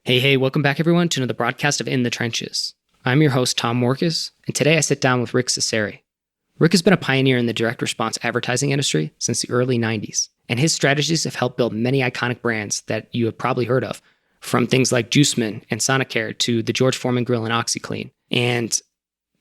Hey, welcome back everyone to another broadcast of In the Trenches. I'm your host, Tom Morcus, and today I sit down with Rick Cesari. Rick has been a pioneer in the direct response advertising industry since the early 90s, and his strategies have helped build many iconic brands that you have probably heard of, from things like Juiceman and Sonicare to the George Foreman Grill and OxiClean. And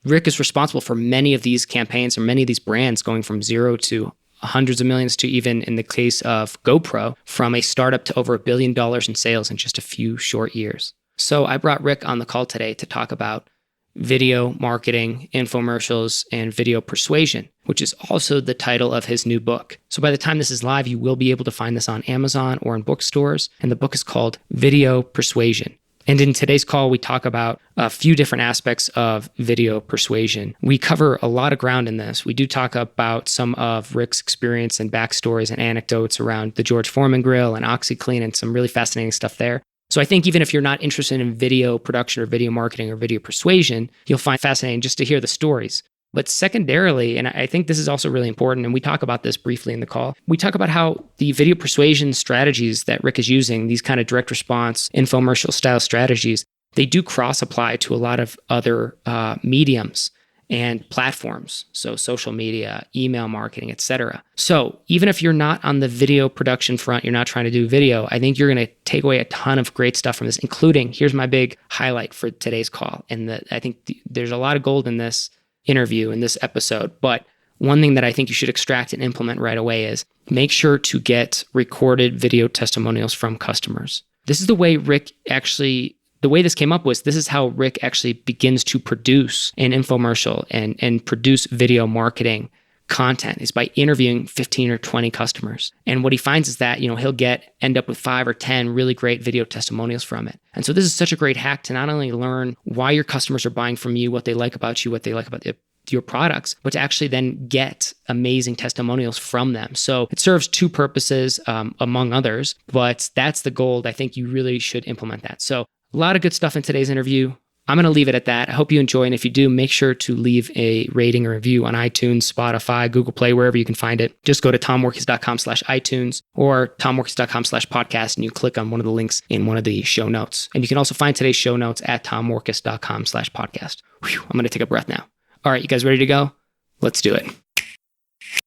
Rick is responsible for many of these campaigns or many of these brands going from zero to hundreds of millions to, even in the case of GoPro, from a startup to over $1 billion in sales in just a few short years. So I brought Rick on the call today to talk about video marketing, infomercials, and video persuasion, which is also the title of his new book. So by the time this is live, you will be able to find this on Amazon or in bookstores. And the book is called Video Persuasion. And in today's call, we talk about a few different aspects of video persuasion. We cover a lot of ground in this. We do talk about some of Rick's experience and backstories and anecdotes around the George Foreman Grill and OxiClean and some really fascinating stuff there. So I think even if you're not interested in video production or video marketing or video persuasion, you'll find fascinating just to hear the stories. But secondarily, and I think this is also really important, and we talk about this briefly in the call, we talk about how the video persuasion strategies that Rick is using, these kind of direct response, infomercial style strategies, they do cross-apply to a lot of other mediums and platforms. So social media, email marketing, etc. So even if you're not on the video production front, you're not trying to do video, I think you're going to take away a ton of great stuff from this, including, here's my big highlight for today's call. And I think there's a lot of gold in this interview in this episode, but one thing that I think you should extract and implement right away is make sure to get recorded video testimonials from customers. This is the way the way this came up was, this is how Rick actually begins to produce an infomercial and produce video marketing content, is by interviewing 15 or 20 customers. And what he finds is that, he'll end up with 5 or 10 really great video testimonials from it. And so this is such a great hack to not only learn why your customers are buying from you, what they like about you, what they like about your products, but to actually then get amazing testimonials from them. So it serves two purposes, among others, but that's the gold. I think you really should implement that. So a lot of good stuff in today's interview. I'm going to leave it at that. I hope you enjoy. And if you do, make sure to leave a rating or review on iTunes, Spotify, Google Play, wherever you can find it. Just go to tommorcus.com/iTunes or tommorcus.com/podcast, and you click on one of the links in one of the show notes. And you can also find today's show notes at tommorcus.com/podcast. I'm going to take a breath now. All right, you guys ready to go? Let's do it.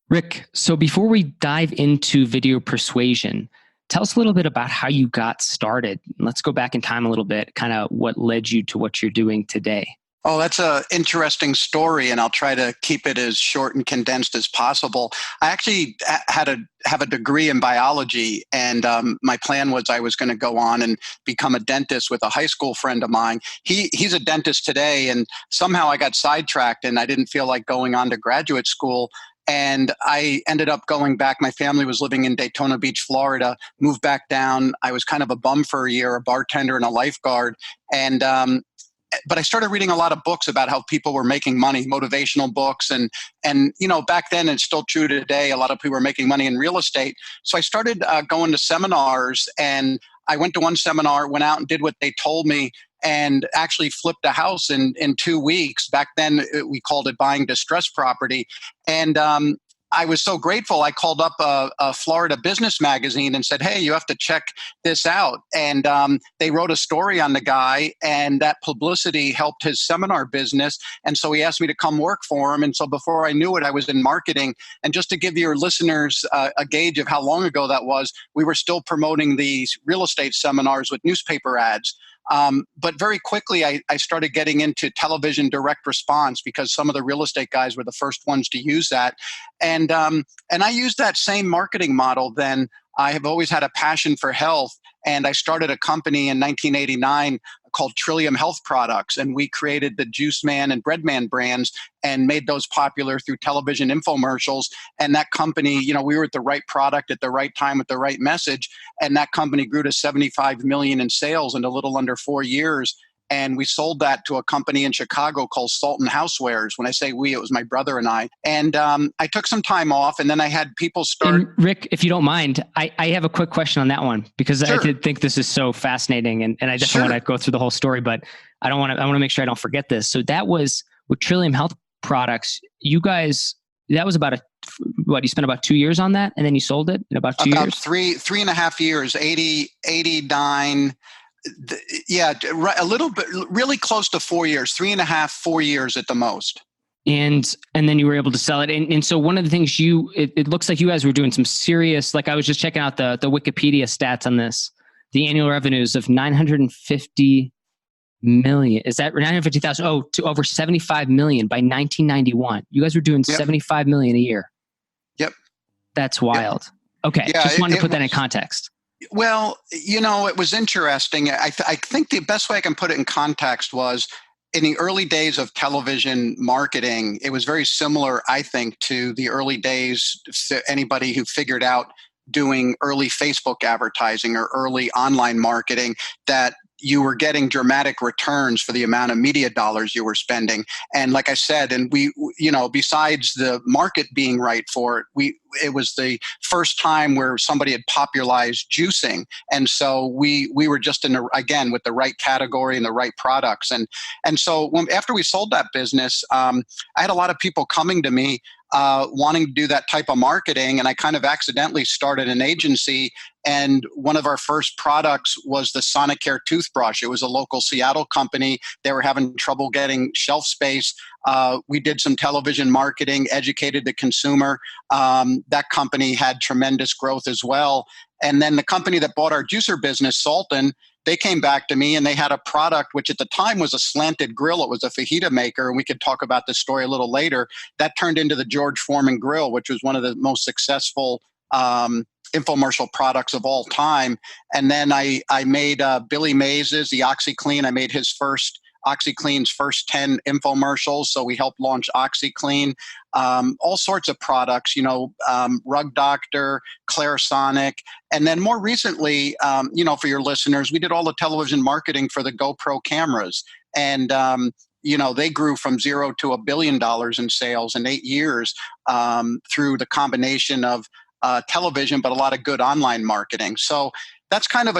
Rick, so before we dive into video persuasion, tell us a little bit about how you got started. Let's go back in time a little bit, kind of what led you to what you're doing today. Oh, that's an interesting story, and I'll try to keep it as short and condensed as possible. I actually have a degree in biology, and my plan was I was going to go on and become a dentist with a high school friend of mine. He's a dentist today, and somehow I got sidetracked, and I didn't feel like going on to graduate school. And I ended up going back. My family was living in Daytona Beach, Florida, moved back down. I was kind of a bum for a year, a bartender and a lifeguard. And but I started reading a lot of books about how people were making money, motivational books. And back then, it's still true today, a lot of people were making money in real estate. So I started going to seminars, and I went to one seminar, went out and did what they told me, and actually flipped a house in 2 weeks. Back then, we called it buying distressed property. And I was so grateful. I called up a Florida business magazine and said, hey, you have to check this out. And they wrote a story on the guy, and that publicity helped his seminar business. And so he asked me to come work for him. And so before I knew it, I was in marketing. And just to give your listeners a gauge of how long ago that was, we were still promoting these real estate seminars with newspaper ads. But very quickly, I started getting into television direct response, because some of the real estate guys were the first ones to use that. And I used that same marketing model then. I have always had a passion for health, and I started a company in 1989 called Trillium Health Products, and we created the Juice Man and Bread Man brands and made those popular through television infomercials. And that company, we were at the right product at the right time with the right message, and that company grew to 75 million in sales in a little under 4 years. And we sold that to a company in Chicago called Sultan Housewares. When I say we, it was my brother and I. And I took some time off, and then I had people start. And Rick, if you don't mind, I have a quick question on that one, because Sure. I did think this is so fascinating, and I definitely want to go through the whole story, but I want to make sure I don't forget this. So that was with Trillium Health Products. You guys, that was about you spent about 2 years on that, and then you sold it in about 2 years? About three and a half years, 89. Yeah, a little bit, really close to 4 years, 3.5, 4 years at the most. And then you were able to sell it. And so one of the things it looks like you guys were doing some serious, like I was just checking out the Wikipedia stats on this, the annual revenues of 950 million. Is that 950,000? Oh, to over 75 million by 1991. You guys were doing 75 million a year. Yep. That's wild. Yep. Okay. Yeah, just wanted to put that in context. Well, it was interesting. I think the best way I can put it in context was in the early days of television marketing, it was very similar, I think, to the early days to anybody who figured out doing early Facebook advertising or early online marketing, that you were getting dramatic returns for the amount of media dollars you were spending. And like I said, and we, besides the market being right for it, it was the first time where somebody had popularized juicing. And so we were just again, with the right category and the right products. And so after we sold that business, I had a lot of people coming to me wanting to do that type of marketing. And I kind of accidentally started an agency. And one of our first products was the Sonicare toothbrush. It was a local Seattle company. They were having trouble getting shelf space. We did some television marketing, educated the consumer. That company had tremendous growth as well. And then the company that bought our juicer business, Salton, they came back to me and they had a product which at the time was a slanted grill. It was a fajita maker, and we could talk about this story a little later. That turned into the George Foreman Grill, which was one of the most successful infomercial products of all time. And then I made Billy Mays's, the OxiClean. I made OxiClean's first 10 infomercials. So we helped launch OxiClean, all sorts of products, Rug Doctor, Clarisonic. And then more recently, for your listeners, we did all the television marketing for the GoPro cameras. And, they grew from zero to $1 billion in sales in 8 years through the combination of television, but a lot of good online marketing. So that's kind of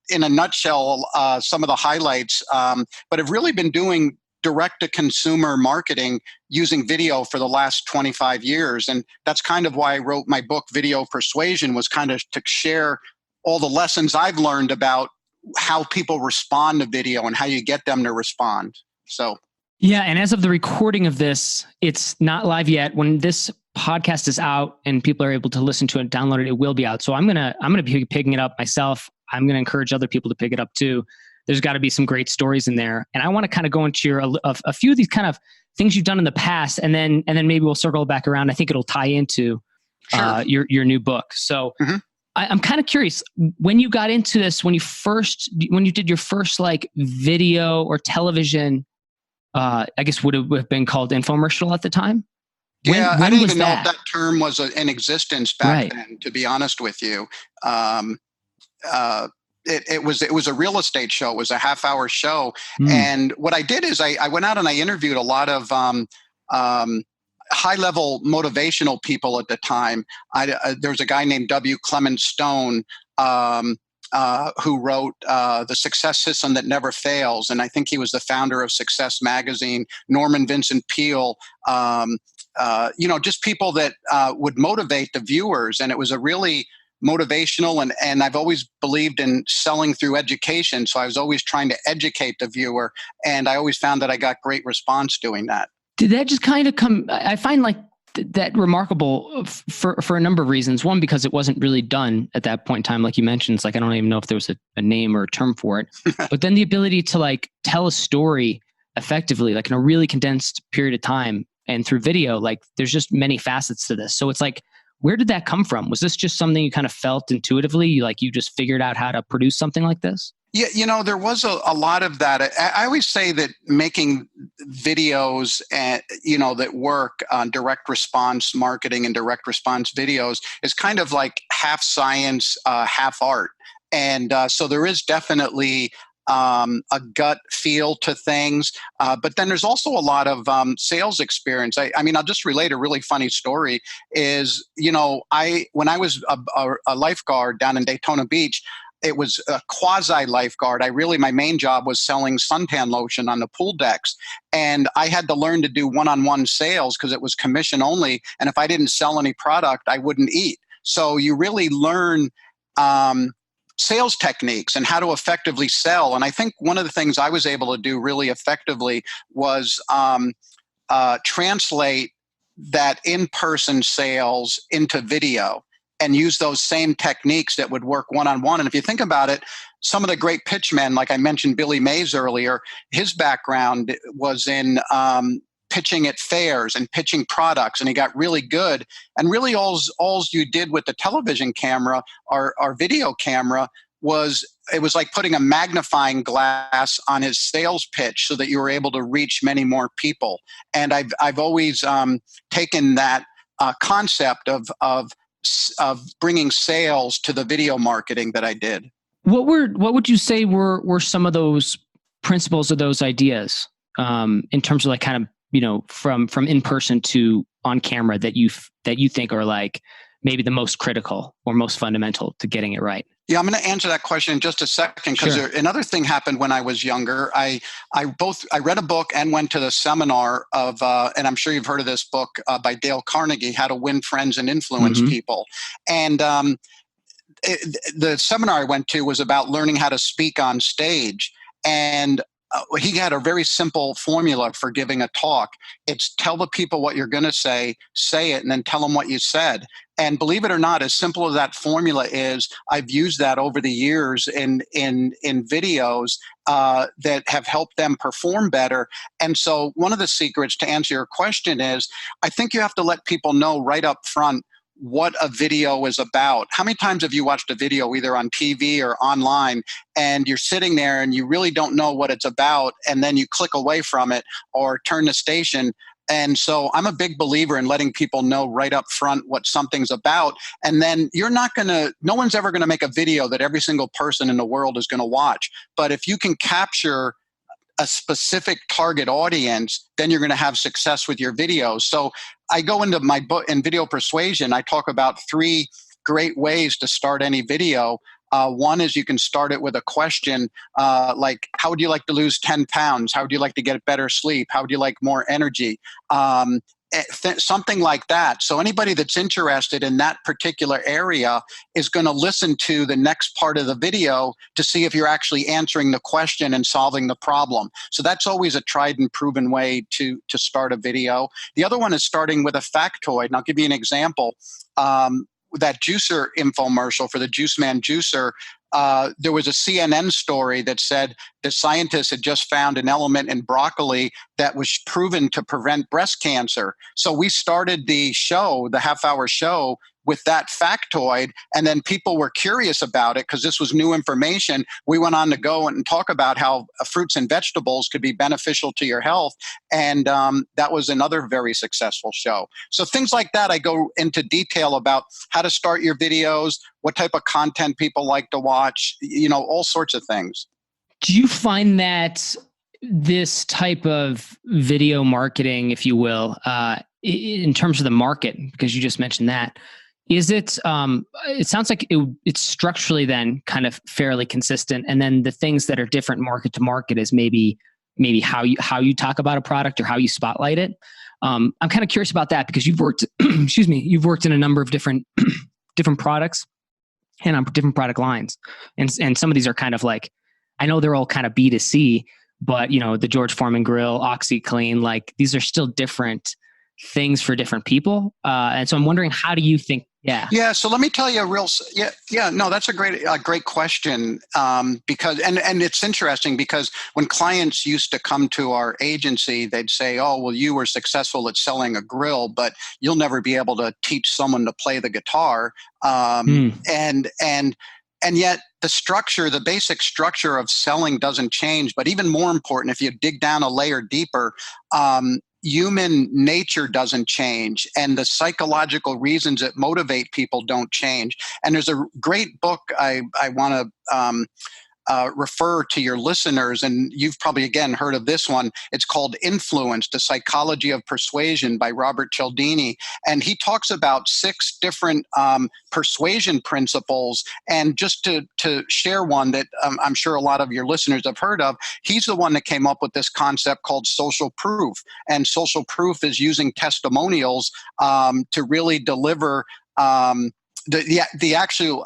in a nutshell, some of the highlights, but I've really been doing direct-to-consumer marketing using video for the last 25 years. And that's kind of why I wrote my book, Video Persuasion, was kind of to share all the lessons I've learned about how people respond to video and how you get them to respond. So, yeah. And as of the recording of this, it's not live yet. When this podcast is out and people are able to listen to it and download it, it will be out. So I'm gonna be picking it up myself. I'm gonna encourage other people to pick it up too. There's got to be some great stories in there, and I want to kind of go into a few of these kind of things you've done in the past, and then maybe we'll circle back around. I think it'll tie into your new book. So I'm kind of curious, when you got into this, when you did your first like video or television, I guess would have been called infomercial at the time. When I didn't even know if that term was in existence back then, to be honest with you. It was a real estate show. It was a half-hour show. And what I did is I went out and I interviewed a lot of high-level motivational people at the time. There was a guy named W. Clement Stone who wrote The Success System That Never Fails. And I think he was the founder of Success Magazine. Norman Vincent Peale, just people that would motivate the viewers. And it was a really motivational, and I've always believed in selling through education. So I was always trying to educate the viewer, and I always found that I got great response doing that. Did that just kind of come? I find like that remarkable for a number of reasons. One, because it wasn't really done at that point in time. Like you mentioned, it's like, I don't even know if there was a name or a term for it, but then the ability to like tell a story effectively, like in a really condensed period of time and through video, like there's just many facets to this. So it's like, where did that come from? Was this just something you kind of felt intuitively? You just figured out how to produce something like this? Yeah, there was a lot of that. I always say that making videos that work on direct response marketing and direct response videos is kind of like half science, half art. And so there is definitely a gut feel to things. But then there's also a lot of sales experience. I mean, I'll just relate a really funny story is, when I was a lifeguard down in Daytona Beach, it was a quasi lifeguard. My main job was selling suntan lotion on the pool decks. And I had to learn to do one-on-one sales because it was commission only. And if I didn't sell any product, I wouldn't eat. So you really learn, sales techniques and how to effectively sell. And I think one of the things I was able to do really effectively was translate that in-person sales into video and use those same techniques that would work one-on-one. And if you think about it, some of the great pitchmen, like I mentioned Billy Mays earlier, his background was in pitching at fairs and pitching products, and he got really good. And really all you did with the television camera or video camera was, it was like putting a magnifying glass on his sales pitch so that you were able to reach many more people. And I've always taken that concept of bringing sales to the video marketing that I did. What would you say were some of those principles or those ideas in terms of like kind of, from in person to on camera that you think are like maybe the most critical or most fundamental to getting it right? Yeah, I'm going to answer that question in just a second, because another thing happened when I was younger. I read a book and went to the seminar of, and I'm sure you've heard of this book by Dale Carnegie, How to Win Friends and Influence People. And the seminar I went to was about learning how to speak on stage. And he had a very simple formula for giving a talk. It's tell the people what you're going to say it, and then tell them what you said. And believe it or not, as simple as that formula is, I've used that over the years in videos that have helped them perform better. And so one of the secrets to answer your question is, I think you have to let people know right up front what a video is about. How many times have you watched a video either on TV or online, and you're sitting there and you really don't know what it's about, and then you click away from it or turn the station? And so I'm a big believer in letting people know right up front what something's about. And then no one's ever going to make a video that every single person in the world is going to watch. But if you can capture a specific target audience, then you're going to have success with your videos. So I go into my book in Video Persuasion. I talk about 3 great ways to start any video. One is you can start it with a question like, how would you like to lose 10 pounds? How would you like to get better sleep? How would you like more energy? Something like that. So anybody that's interested in that particular area is going to listen to the next part of the video to see if you're actually answering the question and solving the problem. So that's always a tried and proven way to start a video. The other one is starting with a factoid. And I'll give you an example. That juicer infomercial for the Juice Man juicer, there was a CNN story that said the scientists had just found an element in broccoli that was proven to prevent breast cancer. So we started the half-hour show, with that factoid, and then people were curious about it because this was new information. We went on to go and talk about how fruits and vegetables could be beneficial to your health, and that was another very successful show. So things like that, I go into detail about how to start your videos, what type of content people like to watch, all sorts of things. Do you find that this type of video marketing, if you will, in terms of the market, because you just mentioned that, is it, it sounds like it's structurally then kind of fairly consistent. And then the things that are different market to market is maybe how you talk about a product or how you spotlight it. I'm kind of curious about that because you've worked, you've worked in a number of different products and on different product lines. And some of these are kind of like, I know they're all kind of B2C, but the George Foreman Grill, OxiClean, like these are still different things for different people. And so I'm wondering, how do you think? Yeah. So let me tell you no, that's a great question. Because, and it's interesting because when clients used to come to our agency, they'd say, oh, well, you were successful at selling a grill, but you'll never be able to teach someone to play the guitar. And yet the basic structure of selling doesn't change. But even more important, if you dig down a layer deeper, human nature doesn't change, and the psychological reasons that motivate people don't change. And there's a great book I want to refer to your listeners, and you've probably again heard of this one. It's called Influence: The Psychology of Persuasion by Robert Cialdini, and he talks about 6 different persuasion principles. And just to share one that I'm sure a lot of your listeners have heard of, he's the one that came up with this concept called social proof. And social proof is using testimonials to really deliver the actual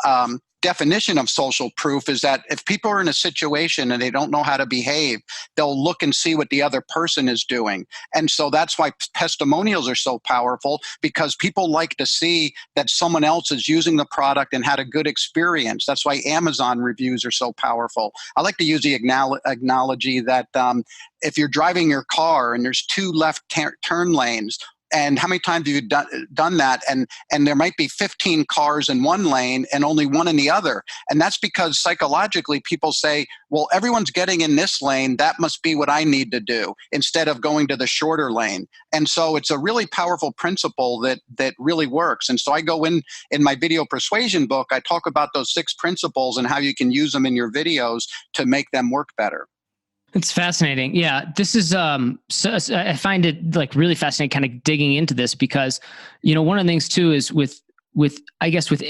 definition of social proof is that if people are in a situation and they don't know how to behave, they'll look and see what the other person is doing. And so that's why testimonials are so powerful, because people like to see that someone else is using the product and had a good experience. That's why Amazon reviews are so powerful. I like to use the analogy that if you're driving your car and there's two left turn lanes, and how many times have you done that? And there might be 15 cars in one lane and only one in the other. And that's because psychologically people say, well, everyone's getting in this lane. That must be what I need to do, instead of going to the shorter lane. And so it's a really powerful principle that really works. And so I go in my video persuasion book, I talk about those 6 principles and how you can use them in your videos to make them work better. It's fascinating. Yeah, this is so I find it like really fascinating kind of digging into this, because one of the things too is with I guess with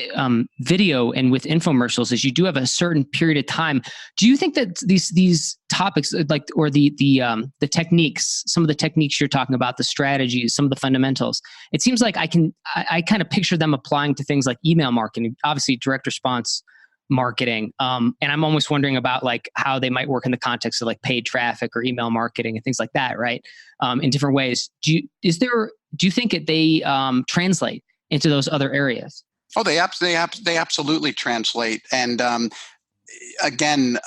video and with infomercials is you do have a certain period of time. Do you think that these topics, like, or the techniques, some of the techniques you're talking about, the strategies, some of the fundamentals, it seems like I kind of picture them applying to things like email marketing, obviously direct response marketing. And I'm almost wondering about like how they might work in the context of like paid traffic or email marketing and things like that, right? In different ways. Do you think they translate into those other areas? Oh, they absolutely translate. And again,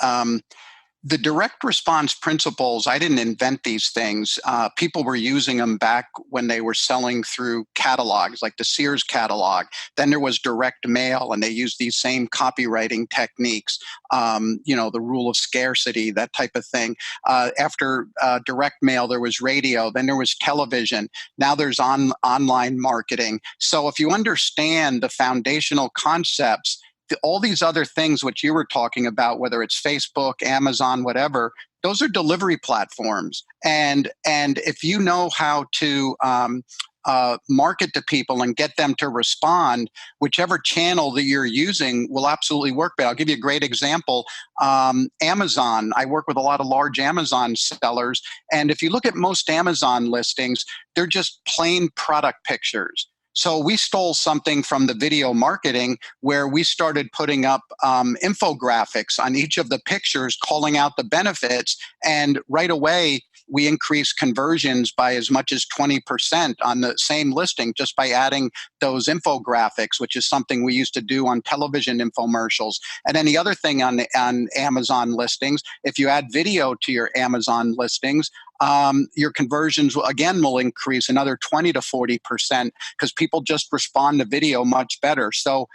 the direct response principles, I didn't invent these things. People were using them back when they were selling through catalogs, like the Sears catalog. Then there was direct mail, and they used these same copywriting techniques, the rule of scarcity, that type of thing. After direct mail, there was radio. Then there was television. Now there's online marketing. So if you understand the foundational concepts, all these other things which you were talking about, whether it's Facebook, Amazon, whatever, those are delivery platforms. And if you know how to market to people and get them to respond, whichever channel that you're using will absolutely work. But I'll give you a great example. Amazon, I work with a lot of large Amazon sellers. And if you look at most Amazon listings, they're just plain product pictures. So we stole something from the video marketing, where we started putting up infographics on each of the pictures, calling out the benefits. And right away, we increased conversions by as much as 20% on the same listing, just by adding those infographics, which is something we used to do on television infomercials. And any other thing on Amazon listings, if you add video to your Amazon listings, your conversions will increase another 20 to 40%, because people just respond to video much better. So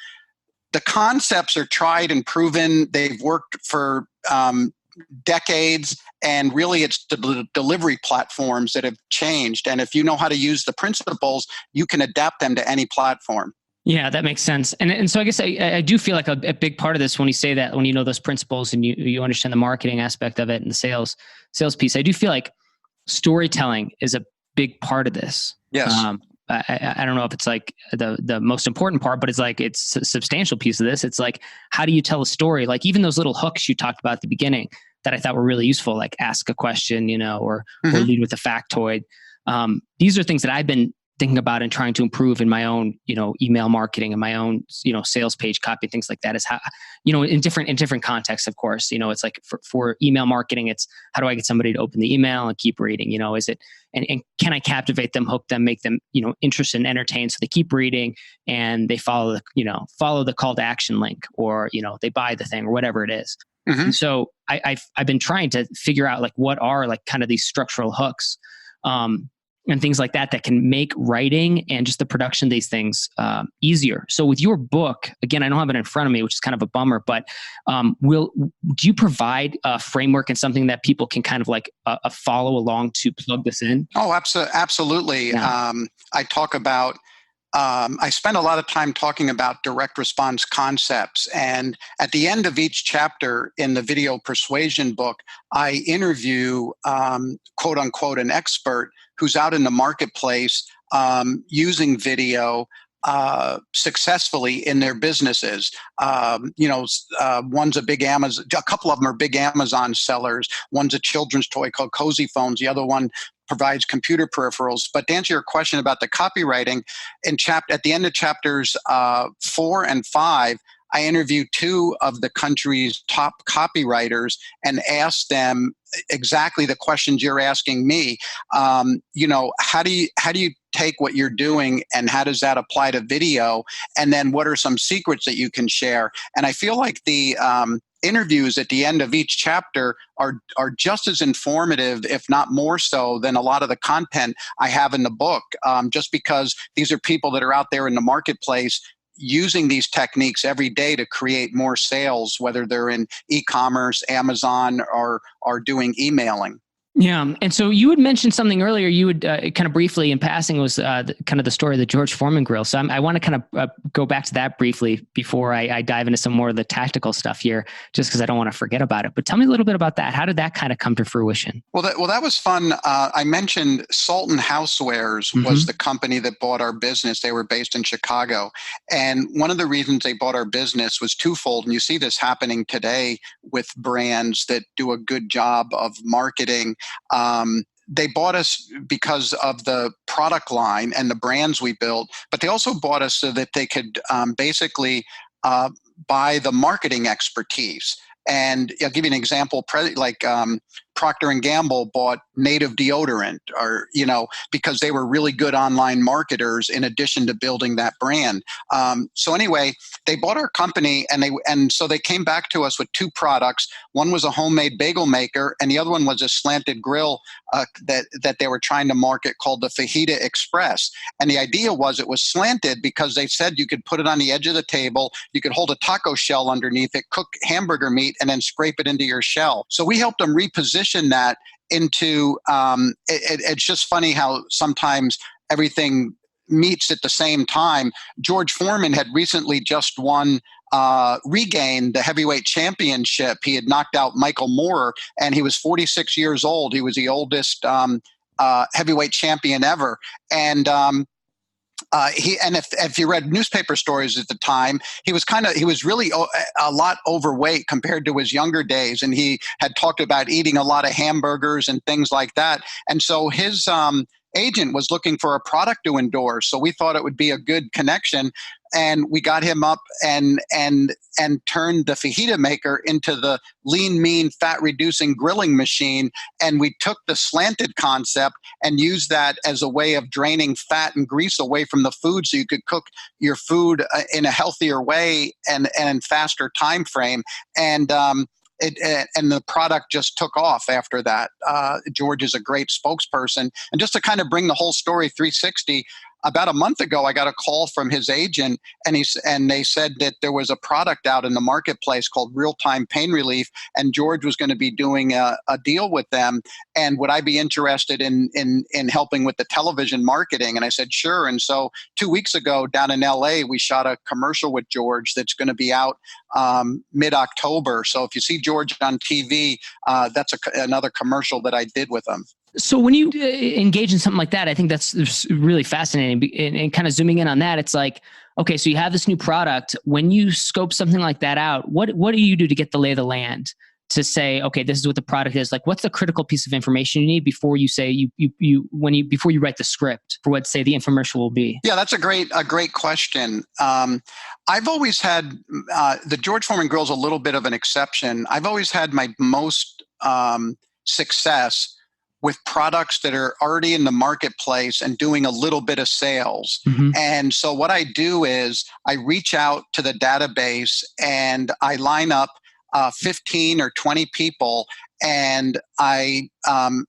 the concepts are tried and proven. They've worked for decades, and really it's the delivery platforms that have changed. And if you know how to use the principles, you can adapt them to any platform. Yeah, that makes sense. And so I guess I do feel like a big part of this, when you say that, when you know those principles and you understand the marketing aspect of it and the sales piece, I do feel like storytelling is a big part of this. Yes. I don't know if it's like the most important part, but it's a substantial piece of this. It's like, how do you tell a story? Like even those little hooks you talked about at the beginning that I thought were really useful, like ask a question, or lead with a factoid. These are things that I've been thinking about and trying to improve in my own, email marketing and my own, sales page copy, things like that, is how, in different contexts, of course. It's like for email marketing, it's how do I get somebody to open the email and keep reading? Is it, and can I captivate them, hook them, make them, interested and entertained, so they keep reading and they follow the call to action link, or, they buy the thing or whatever it is. Mm-hmm. So I've been trying to figure out like what are like kind of these structural hooks, and things like that can make writing and just the production of these things easier. So with your book, again, I don't have it in front of me, which is kind of a bummer, but do you provide a framework and something that people can kind of like follow along to plug this in? Oh, absolutely. Yeah. I talk about, I spend a lot of time talking about direct response concepts. And at the end of each chapter in the video persuasion book, I interview, quote unquote, an expert who's out in the marketplace using video successfully in their businesses. One's a big Amazon, a couple of them are big Amazon sellers. One's a children's toy called Cozy Phones. The other one provides computer peripherals. But to answer your question about the copywriting, at the end of chapters 4 and 5, I interviewed two of the country's top copywriters and asked them exactly the questions you're asking me. How do you take what you're doing and how does that apply to video? And then what are some secrets that you can share? And I feel like the interviews at the end of each chapter are just as informative, if not more so, than a lot of the content I have in the book, just because these are people that are out there in the marketplace using these techniques every day to create more sales, whether they're in e-commerce, Amazon, or doing emailing. Yeah. And so you had mentioned something earlier, you would kind of briefly in passing was kind of the story of the George Foreman Grill. So I want to kind of go back to that briefly before I dive into some more of the tactical stuff here, just because I don't want to forget about it. But tell me a little bit about that. How did that kind of come to fruition? Well, that was fun. I mentioned Sultan Housewares was the company that bought our business. They were based in Chicago. And one of the reasons they bought our business was twofold. And you see this happening today with brands that do a good job of marketing. They bought us because of the product line and the brands we built, but they also bought us so that they could basically buy the marketing expertise. And I'll give you an example, like Procter & Gamble bought Native deodorant, or because they were really good online marketers in addition to building that brand. So anyway, they bought our company, and so they came back to us with two products. One was a homemade bagel maker, and the other one was a slanted grill that they were trying to market called the Fajita Express. And the idea was it was slanted because they said you could put it on the edge of the table, you could hold a taco shell underneath it, cook hamburger meat, and then scrape it into your shell. So we helped them reposition that into, it's just funny how sometimes everything meets at the same time. George Foreman had recently just regained the heavyweight championship. He had knocked out Michael Moore, and he was 46 years old. He was the oldest heavyweight champion ever. And if you read newspaper stories at the time, he was really a lot overweight compared to his younger days, and he had talked about eating a lot of hamburgers and things like that. And so his agent was looking for a product to endorse, so we thought it would be a good connection, and we got him up and turned the fajita maker into the lean, mean, fat-reducing grilling machine. And we took the slanted concept and used that as a way of draining fat and grease away from the food, so you could cook your food in a healthier way and faster time frame. And the product just took off after that. George is a great spokesperson. And just to kind of bring the whole story 360, about a month ago, I got a call from his agent, and they said that there was a product out in the marketplace called Real-Time Pain Relief, and George was going to be doing a deal with them. And would I be interested in helping with the television marketing? And I said, sure. And so 2 weeks ago down in LA, we shot a commercial with George that's going to be out mid-October. So if you see George on TV, that's another commercial that I did with him. So when you engage in something like that, I think that's really fascinating. And kind of zooming in on that, it's like, okay, so you have this new product. When you scope something like that out, what do you do to get the lay of the land to say, okay, this is what the product is? Like, what's the critical piece of information you need before you say before you write the script for what, say, the infomercial will be? Yeah, that's a great question. I've always had the George Foreman Grill is a little bit of an exception. I've always had my most success with products that are already in the marketplace and doing a little bit of sales. Mm-hmm. And so what I do is I reach out to the database and I line up 15 or 20 people, and I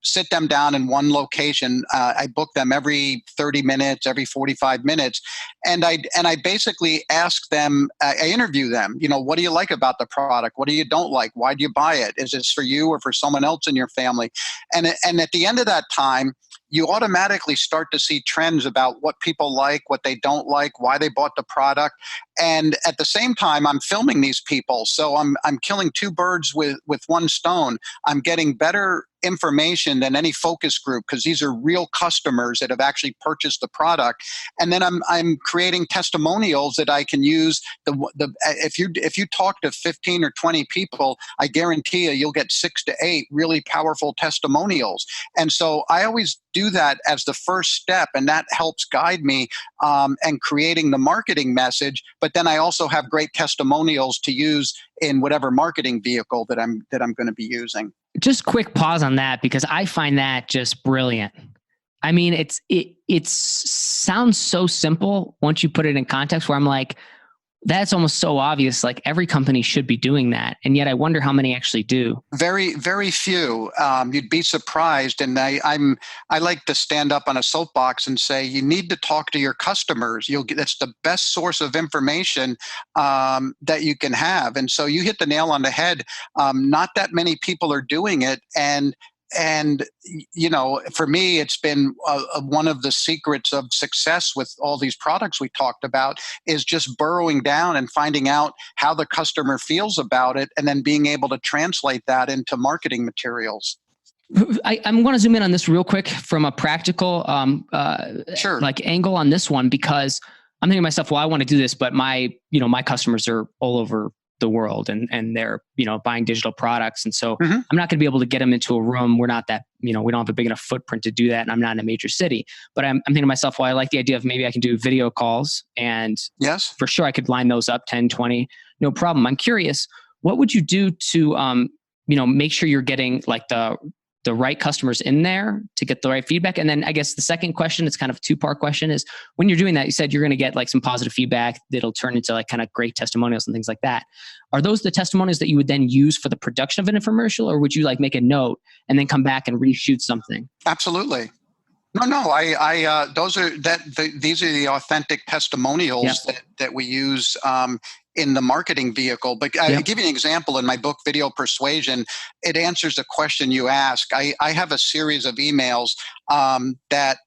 sit them down in one location. I book them every 30 minutes, every 45 minutes. And I basically ask them, I interview them, what do you like about the product? What do you don't like? Why do you buy it? Is this for you or for someone else in your family? And at the end of that time, you automatically start to see trends about what people like, what they don't like, why they bought the product. And at the same time, I'm filming these people. So I'm killing two birds with one stone. I'm getting better information than any focus group, because these are real customers that have actually purchased the product. And then I'm creating testimonials that I can use. If you talk to 15 or 20 people, I guarantee you'll get 6 to 8 really powerful testimonials. And so I always do that as the first step, and that helps guide me and creating the marketing message. But then I also have great testimonials to use in whatever marketing vehicle that I'm going to be using. Just quick pause on that, because I find that just brilliant. I mean, it sounds so simple once you put it in context, where I'm like, that's almost so obvious. Like every company should be doing that. And yet I wonder how many actually do. Very, very few. You'd be surprised. And I like to stand up on a soapbox and say, you need to talk to your customers. That's the best source of information that you can have. And so you hit the nail on the head. Not that many people are doing it. And for me, it's been one of the secrets of success with all these products we talked about, is just burrowing down and finding out how the customer feels about it, and then being able to translate that into marketing materials. I'm going to zoom in on this real quick from a practical Sure. like angle on this one, because I'm thinking to myself, well, I want to do this, but my customers are all over the world, and they're, buying digital products. And so I'm not going to be able to get them into a room. We're not that, we don't have a big enough footprint to do that. And I'm not in a major city, but I'm thinking to myself, well, I like the idea of maybe I can do video calls, and yes, for sure I could line those up 10, 20, no problem. I'm curious, what would you do to, make sure you're getting like the right customers in there to get the right feedback? And then I guess the second question, it's kind of a 2-part question, is when you're doing that, you said you're going to get like some positive feedback that'll turn into like kind of great testimonials and things like that. Are those the testimonials that you would then use for the production of an infomercial, or would you like make a note and then come back and reshoot something? Absolutely. No, these are the authentic testimonials that we use in the marketing vehicle. But I'll give you an example. In my book, Video Persuasion, it answers the question you ask. I have a series of emails that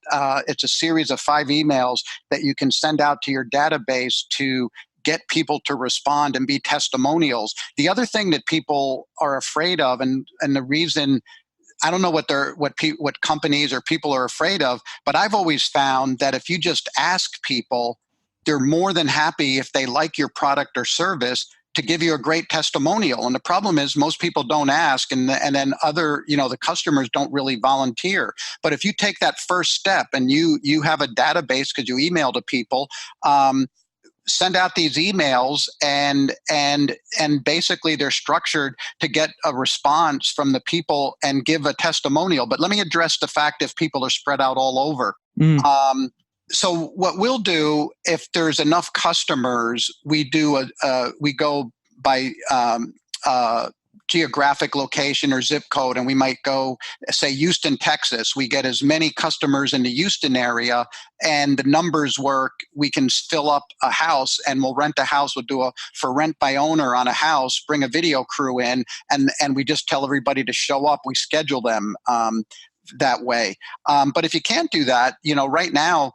it's a series of 5 emails that you can send out to your database to get people to respond and be testimonials. The other thing that people are afraid of, and the reason, I don't know what companies or people are afraid of, but I've always found that if you just ask people, they're more than happy, if they like your product or service, to give you a great testimonial. And the problem is most people don't ask, and then the customers don't really volunteer. But if you take that first step and you have a database because you email to people, send out these emails, and basically they're structured to get a response from the people and give a testimonial. But let me address the fact if people are spread out all over. So what we'll do, if there's enough customers, we go by geographic location or zip code, and we might go, say, Houston, Texas. We get as many customers in the Houston area, and the numbers work. We can fill up a house, and we'll rent a house. We'll do for rent by owner on a house, bring a video crew in, and we just tell everybody to show up. We schedule them that way. But if you can't do that, right now,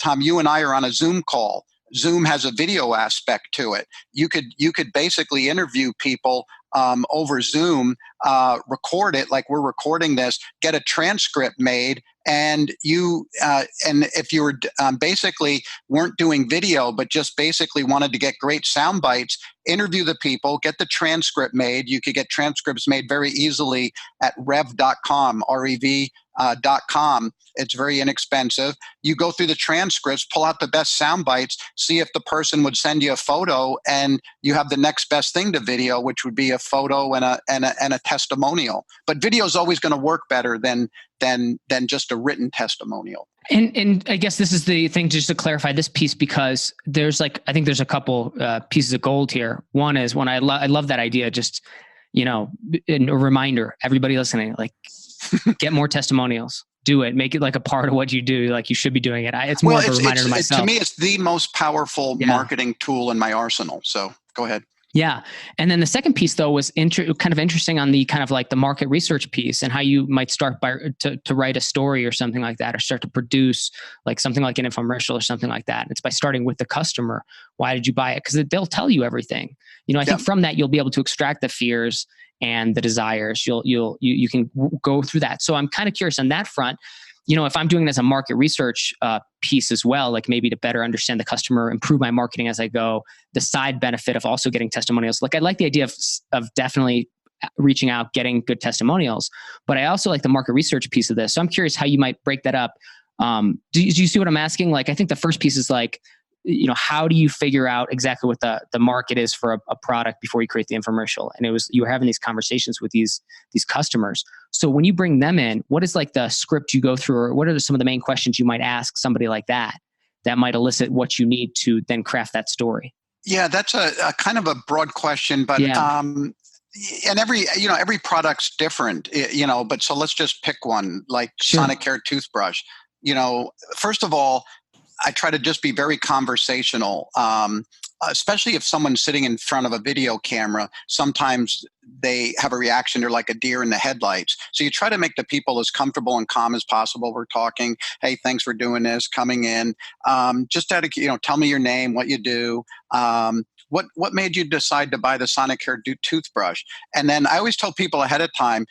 Tom, you and I are on a Zoom call. Zoom has a video aspect to it. You could basically interview people over Zoom, record it like we're recording this, get a transcript made, and if you were basically weren't doing video but just basically wanted to get great sound bites, interview the people, get the transcript made. You could get transcripts made very easily at rev.com, rev.com. It's very inexpensive. You go through the transcripts, pull out the best sound bites, see if the person would send you a photo, and you have the next best thing to video, which would be a photo and a testimonial. But video is always going to work better than just a written testimonial. And I guess this is the thing, just to clarify this piece, because there's I think there's a couple pieces of gold here. One is I love that idea. Just, a reminder, everybody listening, get more testimonials. Do it. Make it like a part of what you do. Like you should be doing it. It's more of a reminder to myself. To me, it's the most powerful marketing tool in my arsenal. So go ahead. Yeah. And then the second piece, though, was kind of interesting on the kind of like the market research piece, and how you might start to write a story or something like that, or start to produce like something like an infomercial or something like that. And it's by starting with the customer. Why did you buy it? Because they'll tell you everything. I think from that, you'll be able to extract the fears and the desires. You can go through that. So I'm kind of curious on that front. If I'm doing it as a market research piece as well, like maybe to better understand the customer, improve my marketing as I go, the side benefit of also getting testimonials. Like I like the idea of definitely reaching out, getting good testimonials, but I also like the market research piece of this. So I'm curious how you might break that up. Do you see what I'm asking? Like, I think the first piece is like, how do you figure out exactly what the market is for a product before you create the infomercial? And you were having these conversations with these customers. So when you bring them in, what is like the script you go through, or what are some of the main questions you might ask somebody like that might elicit what you need to then craft that story? Yeah, that's a kind of a broad question, but Yeah. and every product's different, but so let's just pick one, like Sure. Sonicare toothbrush. First of all, I try to just be very conversational, especially if someone's sitting in front of a video camera. Sometimes they have a reaction, they're like a deer in the headlights. So you try to make the people as comfortable and calm as possible. We're talking, hey, thanks for doing this, coming in. Just tell me your name, what you do. What made you decide to buy the Sonicare toothbrush? And then I always tell people ahead of time,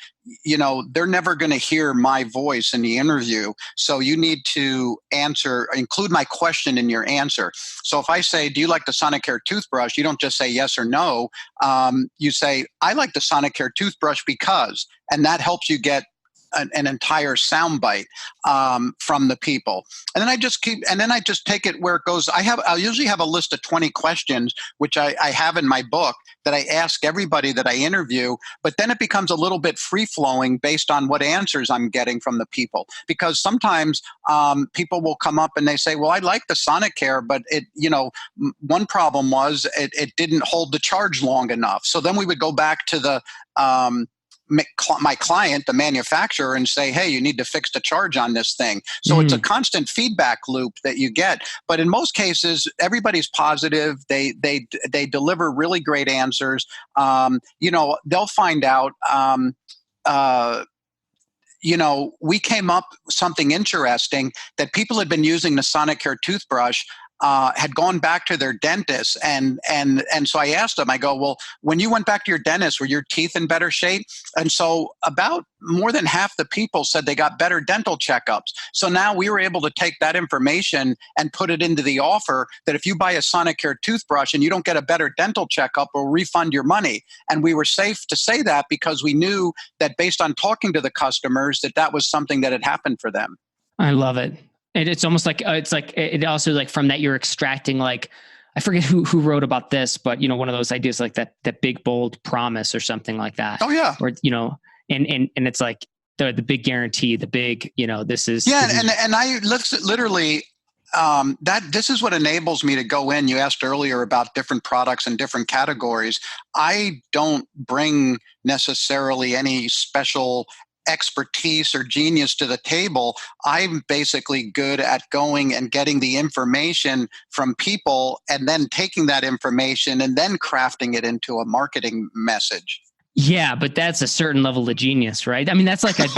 they're never going to hear my voice in the interview. So you need to include my question in your answer. So if I say, do you like the Sonicare toothbrush? You don't just say yes or no. You say, I like the Sonicare toothbrush because, and that helps you get an entire soundbite from the people. And then I just take it where it goes. I'll usually have a list of 20 questions, which I have in my book, that I ask everybody that I interview, but then it becomes a little bit free-flowing based on what answers I'm getting from the people. Because sometimes people will come up and they say, well, I like the Sonicare, but one problem was it didn't hold the charge long enough. So then we would go back to my client, the manufacturer, and say, hey, you need to fix the charge on this thing. So it's a constant feedback loop that you get. But in most cases, everybody's positive. They deliver really great answers. They'll find out, we came up with something interesting, that people had been using the Sonicare toothbrush, had gone back to their dentist, and so I asked them, I go, well, when you went back to your dentist, were your teeth in better shape? And so about more than half the people said they got better dental checkups. So now we were able to take that information and put it into the offer that if you buy a Sonicare toothbrush and you don't get a better dental checkup, we'll refund your money. And we were safe to say that because we knew that based on talking to the customers, that was something that had happened for them. I love it. And it's almost like, it also like from that you're extracting, like, I forget who wrote about this, but one of those ideas like that big, bold promise or something like that. Oh yeah. Or, and it's like the big guarantee, the big, this is. Yeah. And I literally, this is what enables me to go in. You asked earlier about different products and different categories. I don't bring necessarily any special expertise or genius to the table. I'm basically good at going and getting the information from people and then taking that information and then crafting it into a marketing message. Yeah, but that's a certain level of genius, right? I mean, that's like the,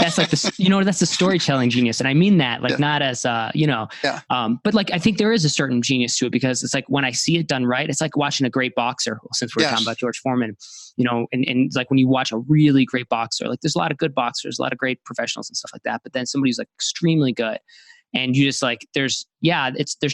that's the storytelling genius. And I mean that like not as, but like, I think there is a certain genius to it, because it's like when I see it done right, it's like watching a great boxer, since we're talking about George Foreman, and it's like when you watch a really great boxer, like there's a lot of good boxers, a lot of great professionals and stuff like that. But then somebody who's like extremely good, and you just like, there's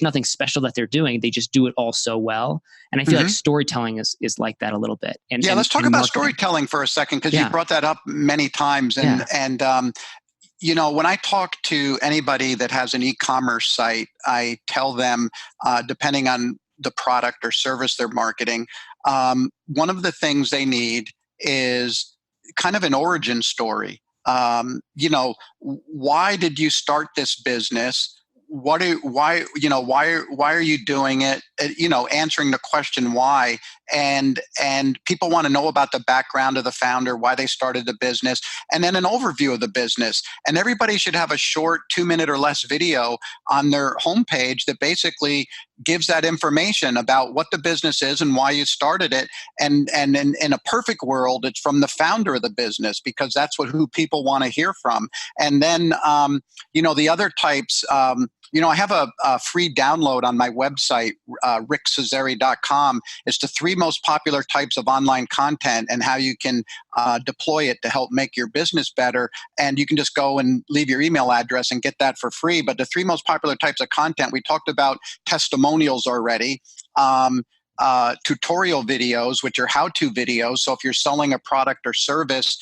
nothing special that they're doing. They just do it all so well. And I feel like storytelling is like that a little bit. And let's talk about storytelling for a second, because you brought that up many times. And when I talk to anybody that has an e-commerce site, I tell them, depending on the product or service they're marketing, one of the things they need is kind of an origin story. Why did you start this business? Why are you doing it? Answering the question why, and people want to know about the background of the founder, why they started the business, and then an overview of the business. And everybody should have a short 2-minute or less video on their homepage that basically gives that information about what the business is and why you started it. And in a perfect world, it's from the founder of the business, because that's who people want to hear from. And then, the other types, I have a free download on my website, rickcesari.com. It's the 3 most popular types of online content and how you can deploy it to help make your business better. And you can just go and leave your email address and get that for free. But the 3 most popular types of content, we talked about testimonials already. Tutorial videos, which are how-to videos. So if you're selling a product or service,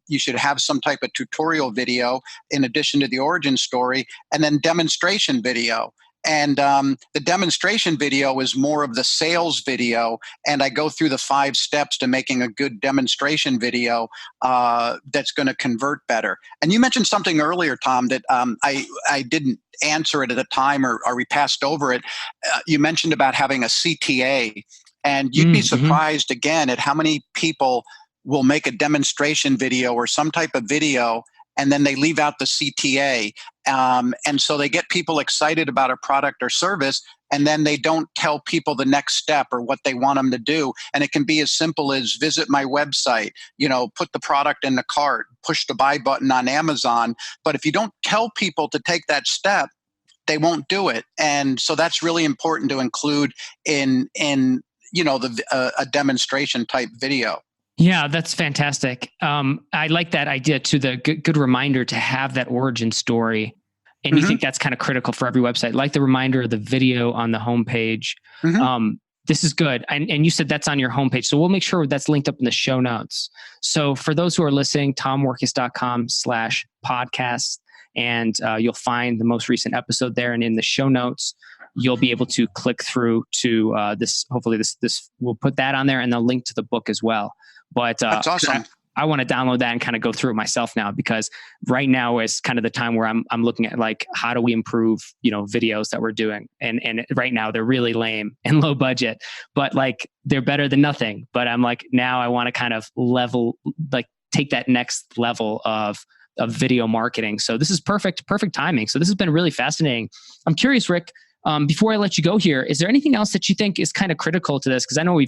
you should have some type of tutorial video in addition to the origin story, and then demonstration video. And the demonstration video is more of the sales video, and I go through the 5 steps to making a good demonstration video that's going to convert better. And you mentioned something earlier, Tom, that I didn't answer it at the time, or we passed over it. You mentioned about having a CTA, and you'd be surprised again at how many people will make a demonstration video or some type of video, and then they leave out the CTA. And so they get people excited about a product or service, and then they don't tell people the next step or what they want them to do. And it can be as simple as visit my website, put the product in the cart, push the buy button on Amazon. But if you don't tell people to take that step, they won't do it. And so that's really important to include in a demonstration type video. Yeah, that's fantastic. I like that idea too, the good reminder to have that origin story. And you think that's kind of critical for every website, like the reminder of the video on the homepage. This is good. And you said that's on your homepage. So we'll make sure that's linked up in the show notes. So for those who are listening, tomworkus.com/podcast, and you'll find the most recent episode there. And in the show notes, you'll be able to click through to this. Hopefully this we'll put that on there, and the link to the book as well. But that's awesome. I want to download that and kind of go through it myself now, because right now is kind of the time where I'm looking at like, how do we improve, videos that we're doing? And right now they're really lame and low budget, but like they're better than nothing. But I'm like, now I want to kind of take that next level of video marketing. So this is perfect timing. So this has been really fascinating. I'm curious, Rick, before I let you go here, is there anything else that you think is kind of critical to this? Because I know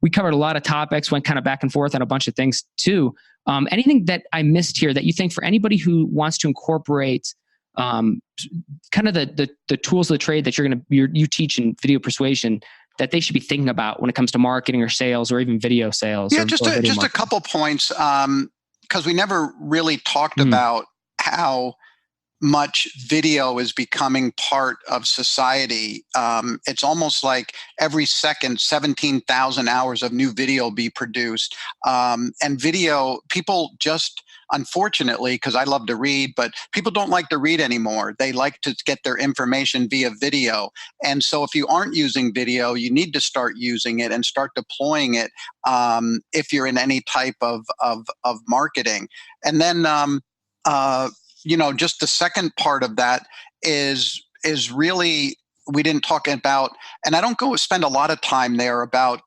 we covered a lot of topics, went kind of back and forth on a bunch of things too. Anything that I missed here that you think for anybody who wants to incorporate kind of the tools of the trade that you teach in video persuasion, that they should be thinking about when it comes to marketing or sales or even video sales? Yeah, just a couple points, because we never really talked about how much video is becoming part of society. It's almost like every second, 17,000 hours of new video be produced. And video, people just, unfortunately, because I love to read, but people don't like to read anymore. They like to get their information via video. And so if you aren't using video, you need to start using it and start deploying it if you're in any type of marketing. And then just the second part of that is really, we didn't talk about, and I don't spend a lot of time there about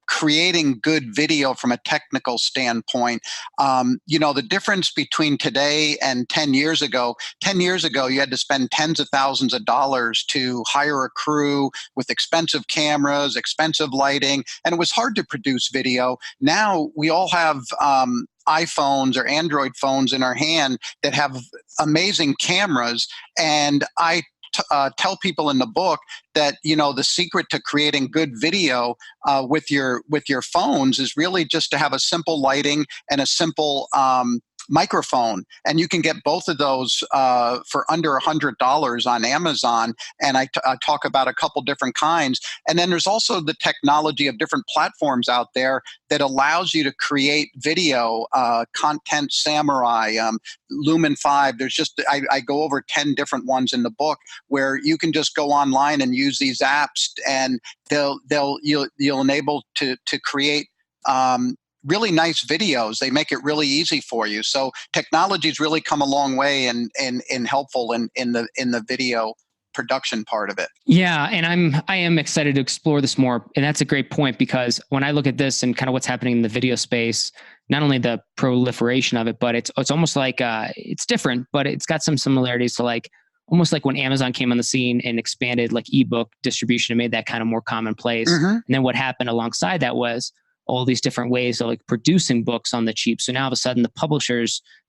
creating good video from a technical standpoint. The difference between today and 10 years ago, you had to spend tens of thousands of dollars to hire a crew with expensive cameras, expensive lighting, and it was hard to produce video. Now we all have iPhones or Android phones in our hand that have amazing cameras. And I tell people in the book that the secret to creating good video with your phones is really just to have a simple lighting and a simple microphone, and you can get both of those for under $100 on Amazon. And I talk about a couple different kinds. And then there's also the technology of different platforms out there that allows you to create video, Content Samurai, Lumen 5. There's just, I go over 10 different ones in the book where you can just go online and use these apps, and you'll enable to create really nice videos. They make it really easy for you. So technology's really come a long way and helpful in the video production part of it. Yeah, and I am excited to explore this more. And that's a great point, because when I look at this and kind of what's happening in the video space, not only the proliferation of it, but it's almost like it's different, but it's got some similarities to like almost like when Amazon came on the scene and expanded like ebook distribution and made that kind of more commonplace. And then what happened alongside that was all these different ways of like producing books on the cheap. So now all of a sudden the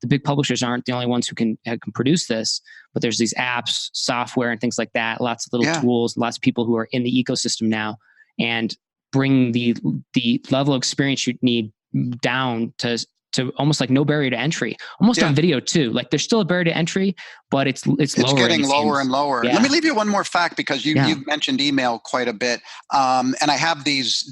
big publishers aren't the only ones who can produce this, but there's these apps, software, and things like that. Lots of little tools, lots of people who are in the ecosystem now, and bring the level of experience you need down to almost like no barrier to entry, almost on video too. Like there's still a barrier to entry, but it's lower. Getting lower and lower. Yeah. Let me leave you one more fact, because you've mentioned email quite a bit. And I have these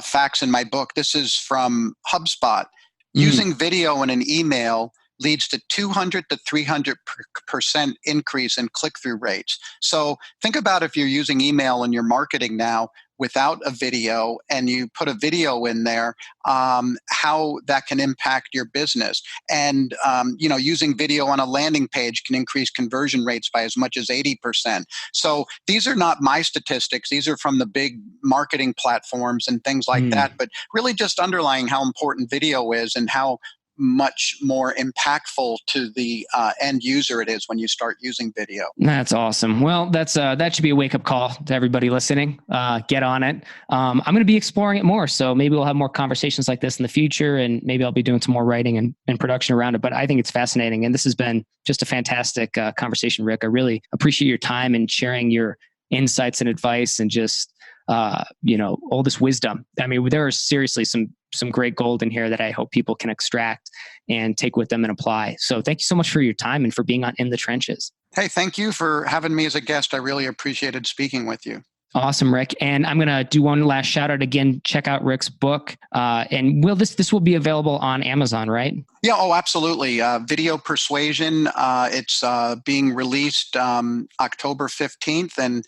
facts in my book. This is from HubSpot. Using video in an email leads to 200 to 300% increase in click-through rates. So think about if you're using email in your marketing now without a video, and you put a video in there, how that can impact your business. And, using video on a landing page can increase conversion rates by as much as 80%. So these are not my statistics. These are from the big marketing platforms and things like that, but really just underlying how important video is and how much more impactful to the end user it is when you start using video. That's awesome. Well, that should be a wake-up call to everybody listening. Get on it. I'm going to be exploring it more, so maybe we'll have more conversations like this in the future, and maybe I'll be doing some more writing and production around it. But I think it's fascinating, and this has been just a fantastic conversation, Rick. I really appreciate your time and sharing your insights and advice, and just all this wisdom. I mean, there are seriously some great gold in here that I hope people can extract and take with them and apply. So thank you so much for your time and for being on In the Trenches. Hey, thank you for having me as a guest. I really appreciated speaking with you. Awesome, Rick. And I'm going to do one last shout out again. Check out Rick's book. And this will be available on Amazon, right? Yeah. Oh, absolutely. Video Persuasion. It's being released October 15th. And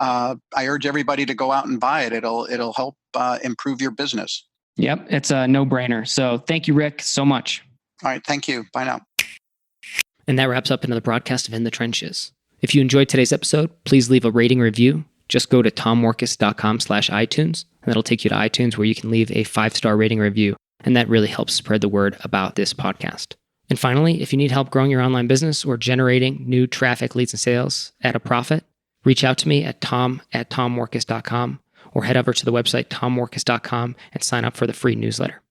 I urge everybody to go out and buy it. It'll help improve your business. Yep. It's a no-brainer. So thank you, Rick, so much. All right. Thank you. Bye now. And that wraps up another broadcast of In the Trenches. If you enjoyed today's episode, please leave a rating review. Just go to tommorkes.com/iTunes, and that'll take you to iTunes, where you can leave a 5-star rating review. And that really helps spread the word about this podcast. And finally, if you need help growing your online business or generating new traffic, leads, and sales at a profit, reach out to me at tom@tommorkes.com, or head over to the website tommorkes.com and sign up for the free newsletter.